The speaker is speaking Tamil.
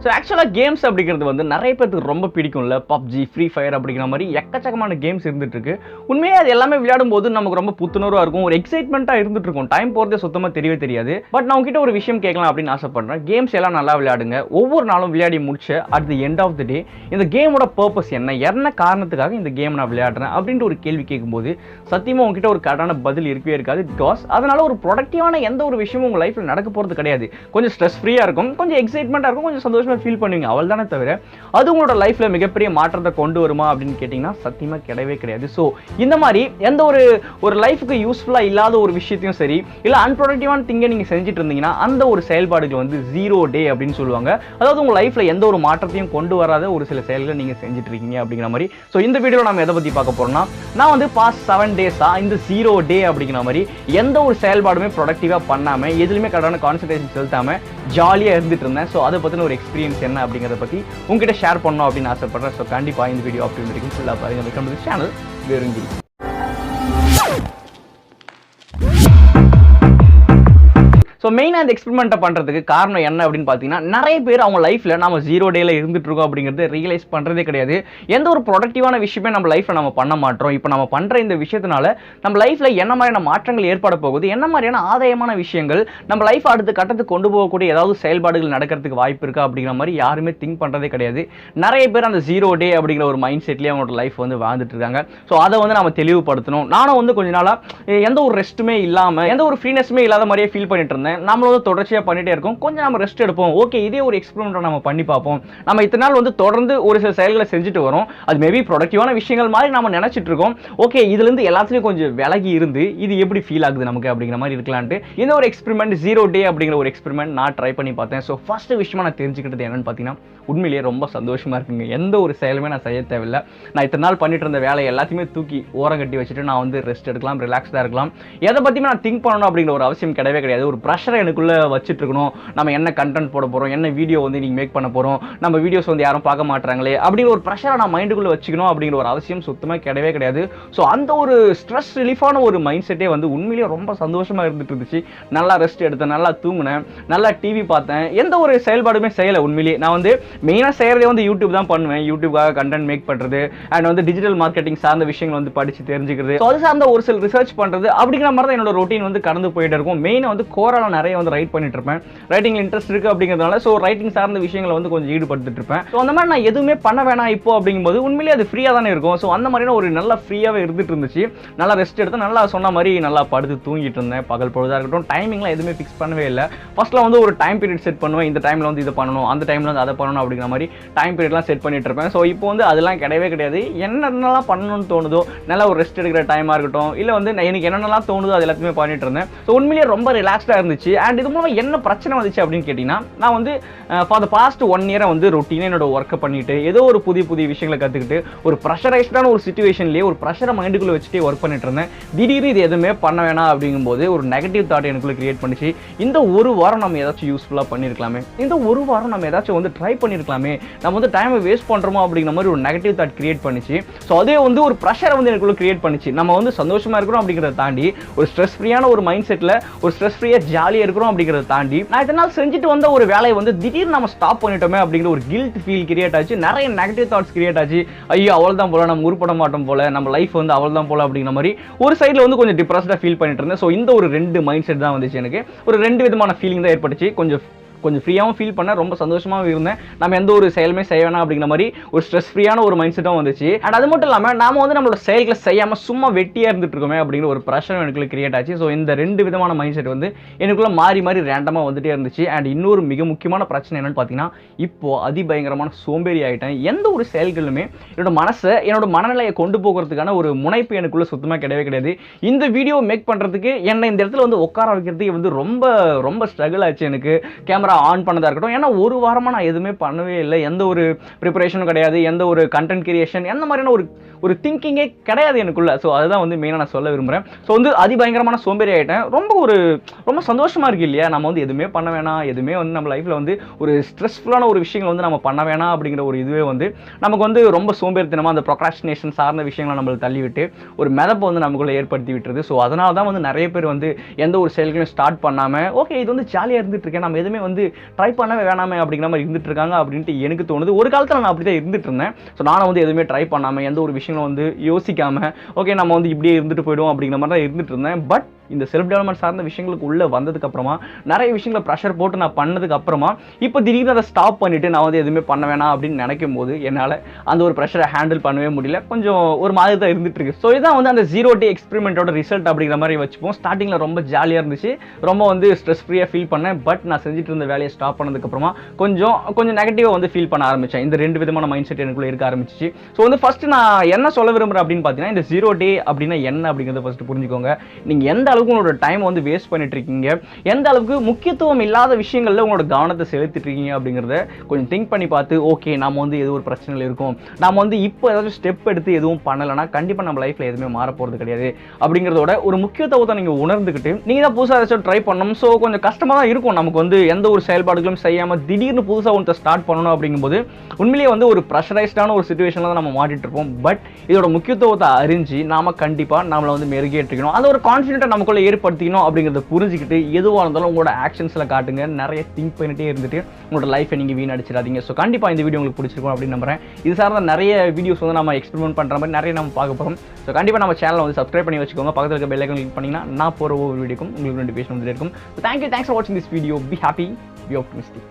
ஸோ ஆக்சுவலாக கேம்ஸ் அப்படிங்கிறது வந்து நிறைய பேருக்கு ரொம்ப பிடிக்கும்ல. பப்ஜி, ஃப்ரீ ஃபயர் அப்படிங்கிற மாதிரி எக்கச்சக்கமான கேம்ஸ் இருந்துட்டு இருக்கு. உண்மையாக அது எல்லாமே விளையாடும் போது நமக்கு ரொம்ப புத்துணர்வாக இருக்கும், ஒரு எக்ஸைட்மெண்ட்டாக இருந்துட்டு இருக்கும். டைம் போகிறதே சுத்தமாக தெரியவே தெரியாது. பட் நான் உங்ககிட்ட ஒரு விஷயம் கேட்கலாம் அப்படின்னு ஆசைப்படுறேன். கேம்ஸ் எல்லாம் நல்லா விளையாடுங்க, ஒவ்வொரு நாளும் விளையாடி முடிச்சு at the end of the day இந்த கேமோட பர்பஸ் என்ன காரணத்துக்காக இந்த கேம் நான் விளையாடுறேன் அப்படின்ட்டு ஒரு கேள்வி கேட்கும்போது சத்தியமாக உங்ககிட்ட ஒரு கரெக்டான பதில் இருக்கவே இருக்காது. பிகாஸ் அதனால ஒரு ப்ரொடக்டிவான எந்த ஒரு விஷயமும் உங்கள் லைஃப்பில் நடக்க போகிறது கிடையாது. கொஞ்சம் ஸ்ட்ரெஸ் ஃப்ரீயாக இருக்கும், கொஞ்சம் எக்ஸைட்மெண்ட்டாக இருக்கும், கொஞ்சம் சந்தோஷமாக ஃபீல் பண்ணுவீங்க, அவள் தானே தவிர அது உங்களோட லைஃப்ல மிகப்பெரிய மாற்றத்தை கொண்டு வருமா அப்படின்னு கேட்டிங்கன்னா சத்தியமா கிடையவே கிடையாது. ஸோ இந்த மாதிரி எந்த ஒரு லைஃபுக்கு யூஸ்ஃபுல்லா இல்லாத ஒரு விஷயத்தையும் சரி, இல்லை அன்ப்ரொடக்டிவான திங்கை நீங்க செஞ்சுட்டு இருந்தீங்கன்னா அந்த ஒரு செயல்பாடுகள் வந்து 0 டே அப்படின்னு சொல்லுவாங்க. அதாவது உங்க லைஃப்ல எந்த ஒரு மாற்றத்தையும் கொண்டு வராத ஒரு சில செயல்களை நீங்க செஞ்சுட்டு இருக்கீங்க அப்படிங்கிற மாதிரி. ஸோ இந்த வீடியோவில் நம்ம எதை பத்தி பார்க்க போறோம்னா, நான் வந்து பாஸ்ட் 7 டேஸா இந்த 0 டே அப்படிங்கிற மாதிரி எந்த ஒரு செயல்பாடுமே ப்ரொடக்டிவா பண்ணாம, எதுலையுமே கரெக்டான கான்சன்ட்ரேஷன் செலுத்தாம ஜாலியா இருந்துட்டு இருந்தேன். ஸோ அதை பத்தின ஒரு எக்ஸ்பீரியன்ஸ் என்ன அப்படிங்கிறத பத்தி உங்ககிட்ட ஷேர் பண்ணணும் அப்படின்னு ஆசைப்படுறேன். ஸோ கண்டிப்பா இந்த வீடியோ அப்படி வரைக்கும் ஃபுல்லா பாருங்க. Welcome to channel Giri. So மெயினாக இந்த எக்ஸ்பெரிமெண்ட்டை பண்ணுறதுக்கு காரணம் என்ன அப்படின்னு பார்த்தீங்கன்னா, நிறைய பேர் அவங்க லைஃப்பில் நம்ம 0 டேல இருந்துட்டு இருக்கோம் அப்படிங்கிறது ரியலைஸ் பண்ணுறதே கிடையாது. எந்த ஒரு ப்ரொடக்டிவான விஷயமே நம்ம லைஃப்பில் நம்ம பண்ண மாட்டோம். இப்போ நம்ம பண்ணுற இந்த விஷயத்தினால நம்ம லைஃப்பில் என்ன மாதிரியான மாற்றங்கள் ஏற்பட போகுது, என்ன மாதிரியான ஆதாயமான விஷயங்கள் நம்ம லைஃப் அடுத்த கட்டத்துக்கு கொண்டு போகக்கூடிய ஏதாவது செயல்பாடுகள் நடக்கிறதுக்கு வாய்ப்பு இருக்கா அப்படிங்கிற மாதிரி யாருமே திங்க் பண்ணுறதே கிடையாது. நிறைய பேர் அந்த 0 டே அப்படிங்கிற ஒரு மைண்ட் செட்லேயே அவங்களோட லைஃப் வந்து வாழ்ந்துட்டு இருக்காங்க. ஸோ அதை வந்து நம்ம தெளிவுபடுத்தணும். நானும் வந்து கொஞ்ச நாளாக எந்த ஒரு ரெஸ்ட்டுமே இல்லாமல், எந்த ஒரு ஃப்ரீனஸுமே இல்லாத மாதிரியே ஃபீல் பண்ணிட்டு இருந்தேன். நம்மளும் தொடர்ச்சியாக பண்ணிட்டே இருக்கோம், கொஞ்சம் நம்ம ரெஸ்ட் எடுப்போம், ஓகே இதே ஒரு எக்ஸ்பெரிமெண்ட் நம்ம பண்ணி பார்ப்போம். நம்ம இத்தனை நாள் வந்து தொடர்ந்து ஒரு சில செயல்களை செஞ்சுட்டு வரோம், அது மேபி ப்ரொடக்டிவான விஷயங்கள் மாதிரி நம்ம நினைச்சிட்டு இருக்கோம். ஓகே இதுலேருந்து எல்லாத்துலேயும் கொஞ்சம் விலகி இருந்து இது எப்படி ஃபீல் ஆகுது நமக்கு அப்படிங்கிற மாதிரி இருக்கலான்ட்டு இந்த ஒரு எக்ஸ்பெரிமெண்ட் 0 டே அப்படிங்கிற ஒரு எக்ஸ்பெரிமெண்ட் நான் ட்ரை பண்ணி பார்த்தேன். ஸோ ஃபர்ஸ்ட் விஷயமா நான் தெரிஞ்சுக்கிட்டது என்னன்னு பார்த்தீங்கன்னா, உண்மையிலேயே ரொம்ப சந்தோஷமா இருக்குங்க. எந்த ஒரு செயலுமே நான் செய்ய தேவையில்லை. நான் இத்தனை நாள் பண்ணிட்டு இருந்த வேலை எல்லாத்தையுமே தூக்கி ஓரம் கட்டி வச்சுட்டு நான் வந்து ரெஸ்ட் எடுக்கலாம், ரிலாக்ஸ்டாக இருக்கலாம். எதை பற்றியுமே நான் திங்க் பண்ணணும் அப்படிங்கிற ஒரு அவசியம் கிடையவே கிடையாது. ஒரு ப்ரெஷரை எனக்குள்ள வச்சுட்டு இருக்கணும், நம்ம என்ன கண்டென்ட் போட போறோம், என்ன வீடியோ வந்து நீங்க மேக் பண்ண போறோம், நம்ம வீடியோஸ் வந்து யாரும் பார்க்க மாட்டாங்களே அப்படிங்கிற ஒரு ப்ரெஷரை நான் மைண்டுக்குள்ள வச்சுக்கணும் அப்படிங்கிற ஒரு அவசியம் சுத்தமாக கிடையவே கிடையாது. ஸோ அந்த ஒரு ஸ்ட்ரெஸ் ரிலீஃபான ஒரு மைண்ட் செட்டே வந்து உண்மையிலேயே ரொம்ப சந்தோஷமா இருந்துட்டு இருந்துச்சு. நல்லா ரெஸ்ட் எடுத்தேன், நல்லா தூங்கினேன், நல்லா டிவி பார்த்தேன், எந்த ஒரு செயல்பாடுமே செய்யலை. உண்மையிலேயே நான் வந்து மெயினாக செய்யறதே வந்து யூடியூப் தான் பண்ணுவேன். யூடியூப்காக கண்டென்ட் மேக் பண்றது அண்ட் வந்து டிஜிட்டல் மார்க்கெட்டிங் சார்ந்த விஷயங்கள் வந்து படிச்சு தெரிஞ்சுக்கிறது, அது சார்ந்த ஒரு சில ரிசர்ச் பண்றது அப்படிங்கிற மாதிரி தான் என்னோட ரொட்டீன் வந்து கடந்து போயிட்டு இருக்கும். மெயினாக வந்து கோரால நிறைய வந்து ரைட் பண்ணிட்டு இருப்பேன். ரைட்டிங் இன்ட்ரெஸ்ட் இருக்கு அப்படிங்கிறதுனால ஸோ ரைட்டிங் சார்ந்த விஷயங்களை வந்து கொஞ்சம் ஈடுபடுத்திட்டு இருப்பேன். ஸோ அந்த மாதிரி நான் எதுவுமே பண்ண வேணாம் இப்போ அப்படிங்கும்போது உண்மையிலேயே அது ஃப்ரீயாக தானே இருக்கும். ஸோ அந்த மாதிரியான ஒரு நல்ல ஃப்ரீயாகவே இருந்துட்டு இருந்துச்சு. நல்லா ரெஸ்ட் எடுத்து நல்லா சொன்ன மாதிரி நல்லா படுத்து தூங்கிட்டு இருந்தேன். பகல் பொழுதாக இருக்கட்டும், டைமிங்லாம் எதுவுமே ஃபிக்ஸ் பண்ணவே இல்லை. ஃபர்ஸ்ட்ல வந்து ஒரு டைம் பீரியட் செட் பண்ணுவேன், இந்த டைமில் வந்து இதை பண்ணணும், அந்த டைமில் வந்து அதை பண்ணணும் அப்படிங்கிற மாதிரி டைம் பீரியட்லாம் செட் பண்ணிட்டு இருப்பேன். ஸோ இப்போ வந்து அதெல்லாம் கிடையவே கிடையாது. என்னென்னலாம் பண்ணணும்னு தோணுதோ, நல்லா ஒரு ரெஸ்ட் எடுக்கிற டைமாக இருக்கட்டும், இல்லை வந்து எனக்கு என்னென்னலாம் தோணுதோ அது எல்லாத்தையுமே பண்ணிட்டு இருந்தேன். ஸோ உண்மையிலேயே ரொம்ப ரிலாக்ஸ்டாக இருந்துச்சு. அண்ட் இது மூலம் என்ன பிரச்சனை வந்துச்சு அப்படின்னு கேட்டிங்கன்னா, நான் வந்து ஃபார் த பாஸ்ட் 1 இயரை வந்து ரொட்டீனாக என்னோட ஒர்க்கை பண்ணிட்டு ஏதோ ஒரு புதிய விஷயங்களை கற்றுக்கிட்டு ஒரு ப்ரெஷரைஸ்டான ஒரு சிச்சுவேஷன்லேயே ஒரு ப்ரெஷரை மைண்டுக்குள்ளே வச்சுட்டே ஒர்க் பண்ணிட்டு இருந்தேன். திடீர்னு இது எதுவுமே பண்ண வேணாம் அப்படிங்கும்போது ஒரு நெகட்டிவ் தாட் எனக்குள்ளே கிரியேட் பண்ணிச்சு. இந்த ஒரு வாரம் நம்ம ஏதாச்சும் யூஸ்ஃபுல்லாக பண்ணியிருக்கலாமே, இந்த ஒரு வாரம் நம்ம ஏதாச்சும் வந்து ட்ரை பண்ணியிருக்கலாமே, நம்ம வந்து டைமை வேஸ்ட் பண்ணுறோமோ அப்படிங்கிற மாதிரி ஒரு நெகட்டிவ் தாட் கிரியேட் பண்ணிச்சு. ஸோ அதே வந்து ஒரு ப்ரெஷரை வந்து எனக்குள்ளே கிரியேட் பண்ணிச்சு. நம்ம வந்து சந்தோஷமாக இருக்கிறோம் அப்படிங்கிறத தாண்டி ஒரு ஸ்ட்ரெஸ் ஃப்ரீயான ஒரு மைண்ட் செட்டில் ஒரு ஸ்ட்ரெஸ் ஃப்ரீயாக ஜாலியாக இருக்கிறோம் அப்படிங்கிறத தாண்டி நான் இதனால் செஞ்சுட்டு வந்த ஒரு வேலையை வந்து திடீர்னு நம்ம ஸ்டாப் பண்ணிட்டோமே அப்படிங்கிற ஒரு கில்ட் ஃபீல் கிரியேட் ஆச்சு. நிறைய நெகட்டிவ் தாட்ஸ் கிரியேட் ஆச்சு. ஐயோ அவள் தான் போல, நம்ம உருப்பட மாட்டோம் போல, நம்ம லைஃப் வந்து அவள் தான் போல அப்படிங்கிற மாதிரி ஒரு சைடில் வந்து கொஞ்சம் டிப்ரெஸ்டாக ஃபீல் பண்ணிட்டு இருந்தேன். ஸோ இந்த ஒரு 2 மைண்ட் செட் தான் வந்துச்சு. எனக்கு ஒரு 2 விதமான ஃபீலிங் தான் ஏற்பட்டுச்சு. கொஞ்சம் ஃப்ரீயாகவும் ஃபீல் பண்ண, ரொம்ப சந்தோஷமாகவும் இருந்தேன். நம்ம எந்த ஒரு செயலுமே செய்ய வேணாம் அப்படிங்கிற மாதிரி ஒரு ஸ்ட்ரெஸ் ஃப்ரீயான ஒரு மைண்ட் செட்டும் வந்துச்சு. அண்ட் அது மட்டும் இல்லாமல் நாம வந்து நம்மளோட செயல்களை செய்யாமல் சும்மா வெட்டியாக இருந்துட்டு இருக்கோமே அப்படிங்கிற ஒரு ப்ரெஷர் எனக்குள்ள கிரியேட் ஆச்சு. ஸோ இந்த 2 விதமான மைண்ட் செட் வந்து எனக்குள்ள மாறி ரேண்டமாக வந்துட்டே இருந்துச்சு. அண்ட் இன்னொரு மிக முக்கியமான பிரச்சனை என்னன்னு பார்த்தீங்கன்னா, இப்போ அதிபயங்கரமான சோம்பேறி ஆகிட்டேன். எந்த ஒரு செயல்களுமே என்னோட மனநிலையை கொண்டு போகிறதுக்கான ஒரு முனைப்பு எனக்குள்ள சுத்தமாக கிடையாது. இந்த வீடியோ மேக் பண்ணுறதுக்கு என்னை இந்த இடத்துல வந்து உட்கார வைக்கிறதுக்கு வந்து ரொம்ப ஸ்ட்ரகிள் ஆச்சு. எனக்கு கேமரா ஆன் பண்ணதா இருக்கட்டும், ஏன்னா ஒரு வாரமா நான் எதுவுமே பண்ணவே இல்லை. எந்த ஒரு ப்ரிப்பரேஷனும் கிடையாது, எந்த ஒரு கண்டென்ட் கிரியேஷன் எந்த மாதிரியான ஒரு திங்கிங்கே கிடையாது எனக்குள்ள. ஸோ அதுதான் வந்து மெயினாக நான் சொல்ல விரும்புகிறேன். ஸோ வந்து அதிபயங்கரமான சோம்பேறி ஆகிட்டேன். ரொம்ப சந்தோஷமா இருக்கு இல்லையா, நம்ம வந்து எதுவுமே பண்ண வேணாம், எதுவுமே வந்து நம்ம லைஃப்ல வந்து ஒரு ஸ்ட்ரெஸ்ஃபுல்லான ஒரு விஷயங்கள் வந்து நம்ம பண்ண வேணாம் அப்படிங்கிற ஒரு இதுவே வந்து நமக்கு வந்து ரொம்ப சோம்பேறித்தனமா அந்த ப்ரொக்ராஸ்டினேஷன் சார்ந்த விஷயங்களை நம்மளுக்கு தள்ளிவிட்டு ஒரு மிதப்பை வந்து நமக்குள்ள ஏற்படுத்தி விட்டுருது. ஸோ அதனால தான் வந்து நிறைய பேர் வந்து எந்த ஒரு செயல்களையும் ஸ்டார்ட் பண்ணாமல் ஓகே இது வந்து ஜாலியாக இருந்துட்டு இருக்கேன், நம்ம எதுவுமே வந்து வந்து ட்ரை பண்ணவே வேணாமே அப்படிங்கிற மாதிரி இருந்துட்டு இருக்காங்க அப்படின்ட்டு எனக்கு தோணுது. ஒரு காலத்தில் நான் அப்படி தான் இருந்துட்டு இருந்தேன். ஸோ நானும் வந்து எதுவுமே ட்ரை பண்ணாமல் எந்த ஒரு விஷயங்களும் வந்து யோசிக்காமல் ஓகே நம்ம வந்து இப்படியே இருந்துட்டு போய்டும் அப்படிங்கிற மாதிரி தான் இருந்துட்டு இருந்தேன். பட் இந்த செல்ஃப் டெவலப்மெண்ட் சார்ந்த விஷயங்களுக்கு உள்ளே வந்ததுக்கப்புறமா நிறைய விஷயங்களை ப்ரெஷர் போட்டு நான் பண்ணதுக்கு அப்புறமா இப்போ திடீர்னு அதை ஸ்டாப் பண்ணிவிட்டு நான் வந்து எதுவுமே பண்ண வேணாம் அப்படின்னு நினைக்கும் போது என்னால் அந்த ஒரு ப்ரெஷரை ஹேண்டில் பண்ணவே முடியல. கொஞ்சம் ஒரு மாதிரி தான் இருந்துட்டு இருக்கு. ஸோ இதான் வந்து அந்த 0 டே எக்ஸ்பெரிமெண்ட்டோட ரிசல்ட் அப்படிங்கிற மாதிரி வச்சுப்போம். ஸ்டார்டிங்கில் ரொம்ப ஜாலியாக இருந்துச்சு, ரொம்ப வந்து ஸ்ட்ரெஸ் ஃப்ரீயாக ஃபீல் பண்ணேன். பட் நான் செஞ்சுட்டு இருந்த வேலையை ஸ்டாப் பண்ணதுக்கப்புறமா கொஞ்சம் நெகட்டிவாக வந்து ஃபீல் பண்ண ஆரம்பித்தேன். இந்த 2 விதமான மைண்ட் செட் எனக்குள்ளே இருக்க ஆரம்பிச்சிச்சு. ஸோ வந்து ஃபஸ்ட்டு நான் என்ன சொல்ல விரும்புகிறேன் அப்படின்னு பார்த்தீங்கன்னா, இந்த 0 டே அப்படின்னா என்ன அப்படிங்கிறத ஃபஸ்ட்டு புரிஞ்சுக்கோங்க. நீங்கள் எந்த அளவுக்கு உங்களோட டைம் வந்து வேஸ்ட் பண்ணிட்டு இருக்கீங்க, எந்த அளவுக்கு முக்கியத்துவம் இல்லாத விஷயங்கள்ல உங்களோட கவனத்தை செலுத்திட்டு இருக்கீங்க அப்படிங்கிறத கொஞ்சம் திங்க் பண்ணி பார்த்து ஓகே நம்ம வந்து ஏதோ ஒரு பிரச்சனையில் இருக்கும், நம்ம வந்து இப்போ ஏதாச்சும் ஸ்டெப் எடுத்து எதுவும் பண்ணலைன்னா கண்டிப்பாக நம்ம லைஃப்பில் எதுவுமே மாற போகிறது கிடையாது அப்படிங்கிறதோட ஒரு முக்கியத்துவத்தை நீங்கள் உணர்ந்துக்கிட்டு நீங்கள் தான் புதுசாக ஏதாச்சும் ட்ரை பண்ணணும். ஸோ கொஞ்சம் கஷ்டமாக தான் இருக்கும் நமக்கு வந்து எந்த ஒரு செயல்பாடுகளும் செய்யாமல் திடீர்னு புதுசாக ஒன்று ஸ்டார்ட் பண்ணணும் அப்படிங்கும்போது உண்மையிலேயே வந்து ஒரு ப்ரெஷரைஸ்டான ஒரு சிச்சுவேஷனில் தான் நம்ம மாட்டிட்டு இருப்போம். பட் இதோட முக்கியத்துவத்தை அறிஞ்சு நாம கண்டிப்பாக நம்மளை வந்து மெருகேற்றிக்கணும், அந்த ஒரு கான்ஃபிடென்ட்டை நமக்குள்ளே ஏற்படுத்திக்கணும் அப்படிங்கிறத புரிஞ்சுக்கிட்டு எதுவாக இருந்தாலும் உங்களோட ஆக்ஷன்ஸில் காட்டுங்க. நிறைய திங்க் பண்ணிட்டே இருந்துட்டு உங்களோட லைஃபை நீங்கள் வீணடிச்சிடாதீங்க. ஸோ கண்டிப்பாக இந்த வீடியோ உங்களுக்கு பிடிச்சிருக்கும் அப்படின்னு நம்புறேன். இது சார்ந்த நிறைய வீடியோஸ் வந்து நம்ம எக்ஸ்பெரிமெண்ட் பண்ணுற மாதிரி நிறைய நம்ம பார்க்க போகிறோம். ஸோ கண்டிப்பாக நம்ம சேனலை வந்து சப்ஸ்கிரைப் பண்ணி வச்சுக்கோங்க. பக்கத்தில் இருக்க பெல் ஐகான் கிளிக் பண்ணிங்கன்னா நான் போகிற ஒவ்வொரு வீடியோக்கும் உங்களுக்கு நோட்டிஃபிகேஷன் வந்துட்டு இருக்கும். ஸோ தேங்க்ஸ் ஃபார் வாட்சிங் this video. Be happy, be optimistic.